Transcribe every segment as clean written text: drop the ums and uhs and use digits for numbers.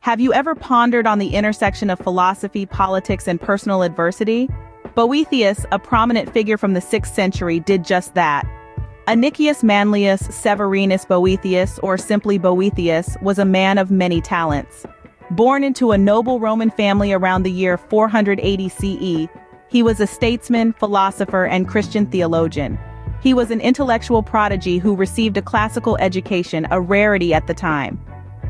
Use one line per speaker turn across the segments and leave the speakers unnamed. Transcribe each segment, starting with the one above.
Have you ever pondered on the intersection of philosophy, politics, and personal adversity? Boethius, a prominent figure from the 6th century, did just that. Anicius Manlius Severinus Boethius, or simply Boethius, was a man of many talents. Born into a noble Roman family around the year 480 CE, he was a statesman, philosopher, and Christian theologian. He was an intellectual prodigy who received a classical education, a rarity at the time.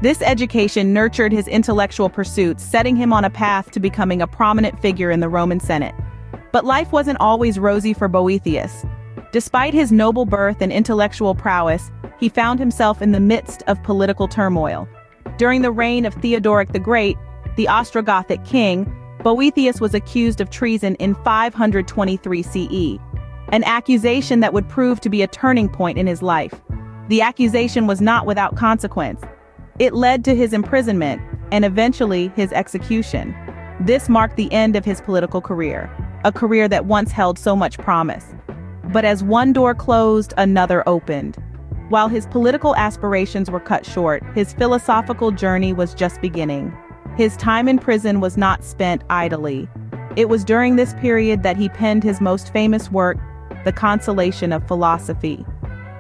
This education nurtured his intellectual pursuits, setting him on a path to becoming a prominent figure in the Roman Senate. But life wasn't always rosy for Boethius. Despite his noble birth and intellectual prowess, he found himself in the midst of political turmoil. During the reign of Theodoric the Great, the Ostrogothic king, Boethius was accused of treason in 523 CE, an accusation that would prove to be a turning point in his life. The accusation was not without consequence. It led to his imprisonment and eventually his execution. This marked the end of his political career, a career that once held so much promise. But as one door closed, another opened. While his political aspirations were cut short, his philosophical journey was just beginning. His time in prison was not spent idly. It was during this period that he penned his most famous work, The Consolation of Philosophy,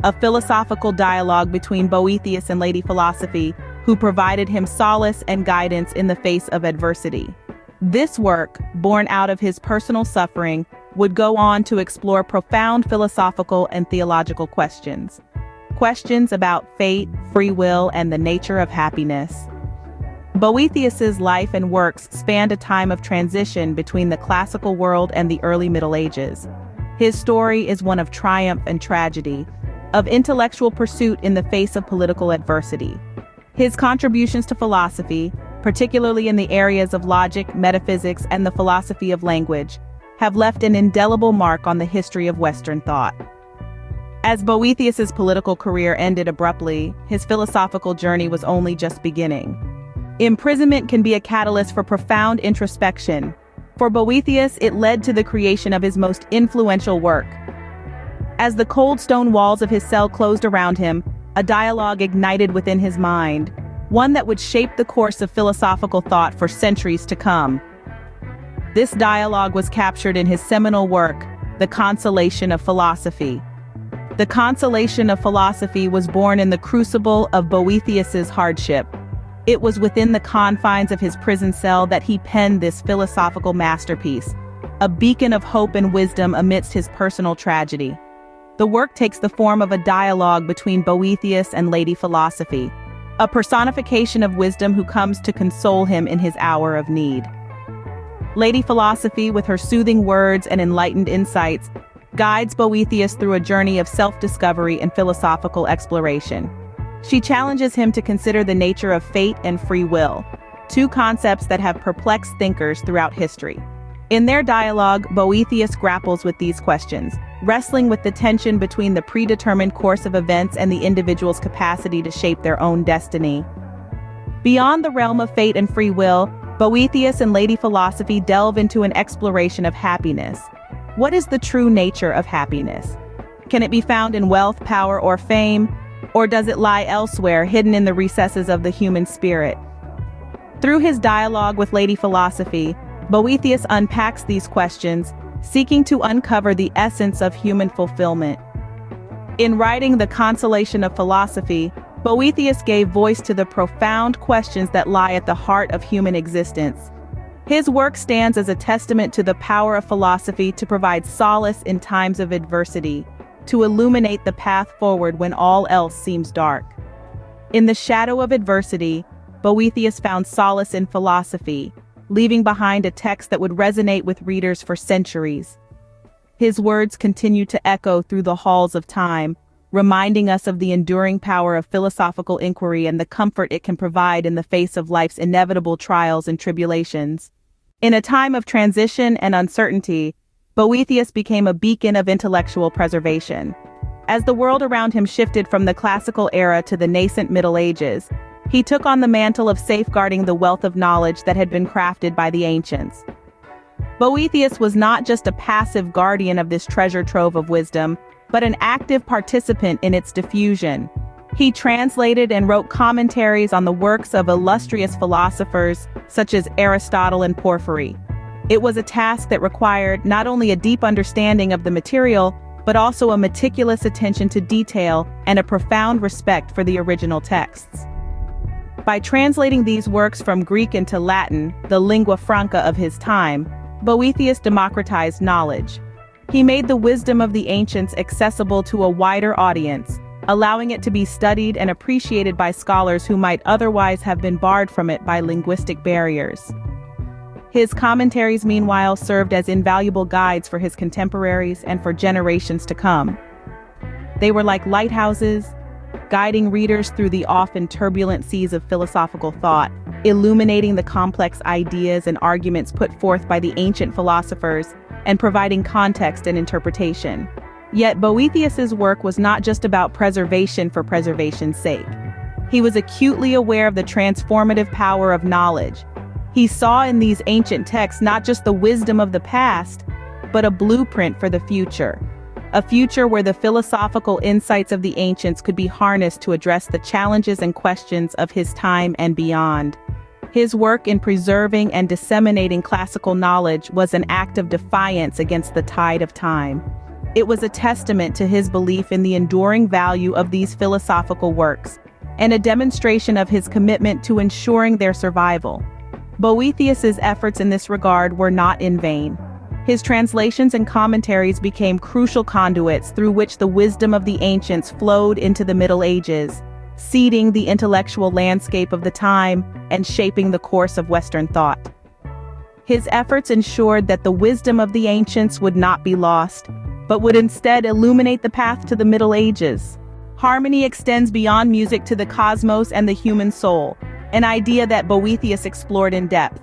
a philosophical dialogue between Boethius and Lady Philosophy, who provided him solace and guidance in the face of adversity. This work, born out of his personal suffering, would go on to explore profound philosophical and theological questions. Questions about fate, free will, and the nature of happiness. Boethius's life and works spanned a time of transition between the classical world and the early Middle Ages. His story is one of triumph and tragedy, of intellectual pursuit in the face of political adversity. His contributions to philosophy, particularly in the areas of logic, metaphysics, and the philosophy of language, have left an indelible mark on the history of Western thought. As Boethius's political career ended abruptly, his philosophical journey was only just beginning. Imprisonment can be a catalyst for profound introspection. For Boethius, it led to the creation of his most influential work. As the cold stone walls of his cell closed around him, a dialogue ignited within his mind, one that would shape the course of philosophical thought for centuries to come. This dialogue was captured in his seminal work, The Consolation of Philosophy. The Consolation of Philosophy was born in the crucible of Boethius's hardship. It was within the confines of his prison cell that he penned this philosophical masterpiece, a beacon of hope and wisdom amidst his personal tragedy. The work takes the form of a dialogue between Boethius and Lady Philosophy, a personification of wisdom who comes to console him in his hour of need. Lady Philosophy, with her soothing words and enlightened insights, guides Boethius through a journey of self-discovery and philosophical exploration. She challenges him to consider the nature of fate and free will, two concepts that have perplexed thinkers throughout history. In their dialogue, Boethius grapples with these questions, wrestling with the tension between the predetermined course of events and the individual's capacity to shape their own destiny. Beyond the realm of fate and free will, Boethius and Lady Philosophy delve into an exploration of happiness. What is the true nature of happiness? Can it be found in wealth, power, or fame? Or does it lie elsewhere, hidden in the recesses of the human spirit? Through his dialogue with Lady Philosophy, Boethius unpacks these questions, seeking to uncover the essence of human fulfillment. In writing The Consolation of Philosophy, Boethius gave voice to the profound questions that lie at the heart of human existence. His work stands as a testament to the power of philosophy to provide solace in times of adversity, to illuminate the path forward when all else seems dark. In the shadow of adversity, Boethius found solace in philosophy, leaving behind a text that would resonate with readers for centuries. His words continue to echo through the halls of time, reminding us of the enduring power of philosophical inquiry and the comfort it can provide in the face of life's inevitable trials and tribulations. In a time of transition and uncertainty, Boethius became a beacon of intellectual preservation. As the world around him shifted from the classical era to the nascent Middle Ages, he took on the mantle of safeguarding the wealth of knowledge that had been crafted by the ancients. Boethius was not just a passive guardian of this treasure trove of wisdom, but an active participant in its diffusion. He translated and wrote commentaries on the works of illustrious philosophers such as Aristotle and Porphyry. It was a task that required not only a deep understanding of the material, but also a meticulous attention to detail and a profound respect for the original texts. By translating these works from Greek into Latin, the lingua franca of his time, Boethius democratized knowledge. He made the wisdom of the ancients accessible to a wider audience, allowing it to be studied and appreciated by scholars who might otherwise have been barred from it by linguistic barriers. His commentaries, meanwhile, served as invaluable guides for his contemporaries and for generations to come. They were like lighthouses, guiding readers through the often turbulent seas of philosophical thought, illuminating the complex ideas and arguments put forth by the ancient philosophers, and providing context and interpretation. Yet Boethius's work was not just about preservation for preservation's sake. He was acutely aware of the transformative power of knowledge. He saw in these ancient texts not just the wisdom of the past, but a blueprint for the future. A future where the philosophical insights of the ancients could be harnessed to address the challenges and questions of his time and beyond. His work in preserving and disseminating classical knowledge was an act of defiance against the tide of time. It was a testament to his belief in the enduring value of these philosophical works, and a demonstration of his commitment to ensuring their survival. Boethius's efforts in this regard were not in vain. His translations and commentaries became crucial conduits through which the wisdom of the ancients flowed into the Middle Ages, seeding the intellectual landscape of the time and shaping the course of Western thought. His efforts ensured that the wisdom of the ancients would not be lost, but would instead illuminate the path to the Middle Ages. Harmony extends beyond music to the cosmos and the human soul, an idea that Boethius explored in depth.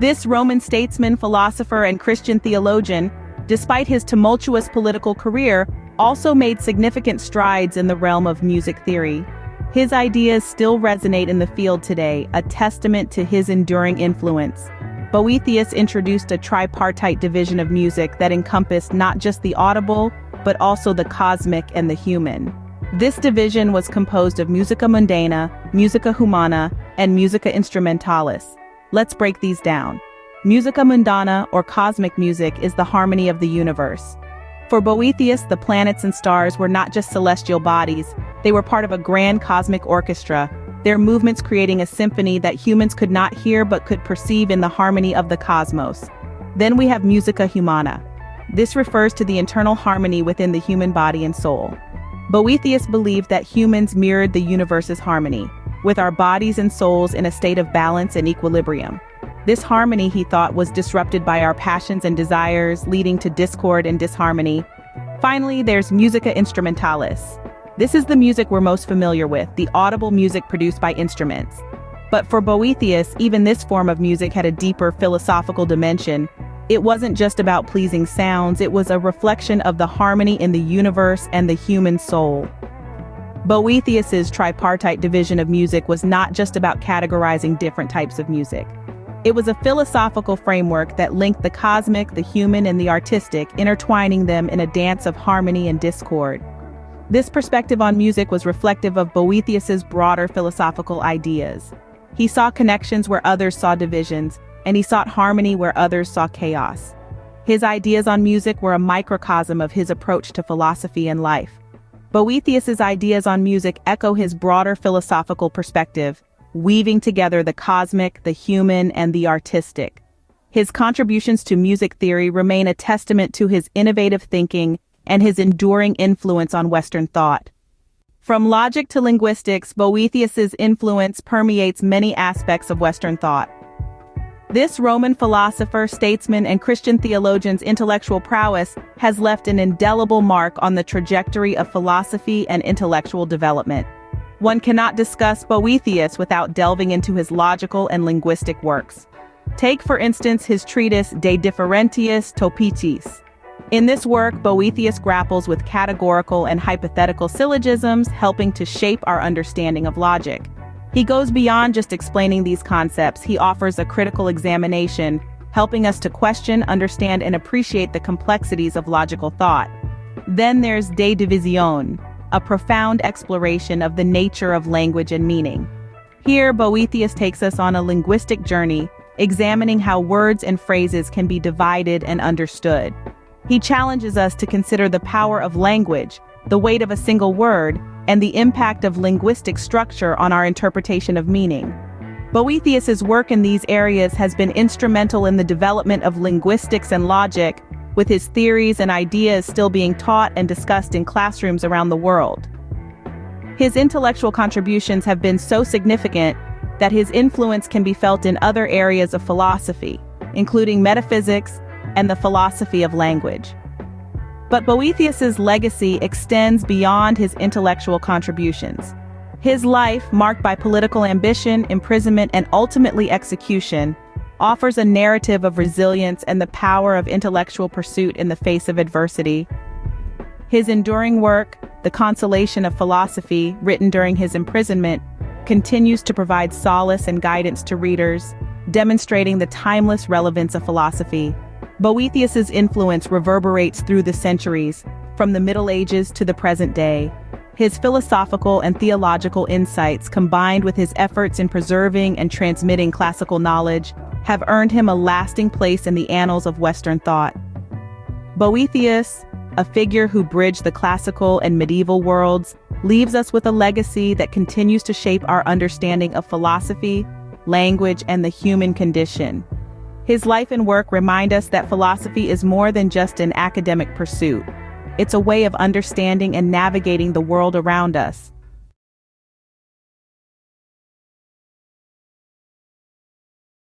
This Roman statesman, philosopher, and Christian theologian, despite his tumultuous political career, also made significant strides in the realm of music theory. His ideas still resonate in the field today, a testament to his enduring influence. Boethius introduced a tripartite division of music that encompassed not just the audible, but also the cosmic and the human. This division was composed of musica mundana, musica humana, and musica instrumentalis. Let's break these down. Musica mundana, or cosmic music, is the harmony of the universe. For Boethius, the planets and stars were not just celestial bodies, they were part of a grand cosmic orchestra, their movements creating a symphony that humans could not hear but could perceive in the harmony of the cosmos. Then we have musica humana. This refers to the internal harmony within the human body and soul. Boethius believed that humans mirrored the universe's harmony, with our bodies and souls in a state of balance and equilibrium. This harmony, he thought, was disrupted by our passions and desires, leading to discord and disharmony. Finally, there's musica instrumentalis. This is the music we're most familiar with, the audible music produced by instruments. But for Boethius, even this form of music had a deeper philosophical dimension. It wasn't just about pleasing sounds, it was a reflection of the harmony in the universe and the human soul. Boethius's tripartite division of music was not just about categorizing different types of music. It was a philosophical framework that linked the cosmic, the human, and the artistic, intertwining them in a dance of harmony and discord. This perspective on music was reflective of Boethius's broader philosophical ideas. He saw connections where others saw divisions, and he sought harmony where others saw chaos. His ideas on music were a microcosm of his approach to philosophy and life. Boethius's ideas on music echo his broader philosophical perspective, weaving together the cosmic, the human, and the artistic. His contributions to music theory remain a testament to his innovative thinking and his enduring influence on Western thought. From logic to linguistics, Boethius's influence permeates many aspects of Western thought. This Roman philosopher, statesman, and Christian theologian's intellectual prowess has left an indelible mark on the trajectory of philosophy and intellectual development. One cannot discuss Boethius without delving into his logical and linguistic works. Take, for instance, his treatise De Differentiis Topicis. In this work, Boethius grapples with categorical and hypothetical syllogisms, helping to shape our understanding of logic. He goes beyond just explaining these concepts. He offers a critical examination, helping us to question, understand, and appreciate the complexities of logical thought. Then there's De Divisione. a profound exploration of the nature of language and meaning. Here, Boethius takes us on a linguistic journey, examining how words and phrases can be divided and understood. He challenges us to consider the power of language, the weight of a single word, and the impact of linguistic structure on our interpretation of meaning. Boethius's work in these areas has been instrumental in the development of linguistics and logic, with his theories and ideas still being taught and discussed in classrooms around the world. His intellectual contributions have been so significant that his influence can be felt in other areas of philosophy, including metaphysics and the philosophy of language. But Boethius's legacy extends beyond his intellectual contributions. His life, marked by political ambition, imprisonment, and ultimately execution, offers a narrative of resilience and the power of intellectual pursuit in the face of adversity. His enduring work, The Consolation of Philosophy, written during his imprisonment, continues to provide solace and guidance to readers, demonstrating the timeless relevance of philosophy. Boethius's influence reverberates through the centuries, from the Middle Ages to the present day. His philosophical and theological insights, combined with his efforts in preserving and transmitting classical knowledge, have earned him a lasting place in the annals of Western thought. Boethius, a figure who bridged the classical and medieval worlds, leaves us with a legacy that continues to shape our understanding of philosophy, language, and the human condition. His life and work remind us that philosophy is more than just an academic pursuit. It's a way of understanding and navigating the world around us.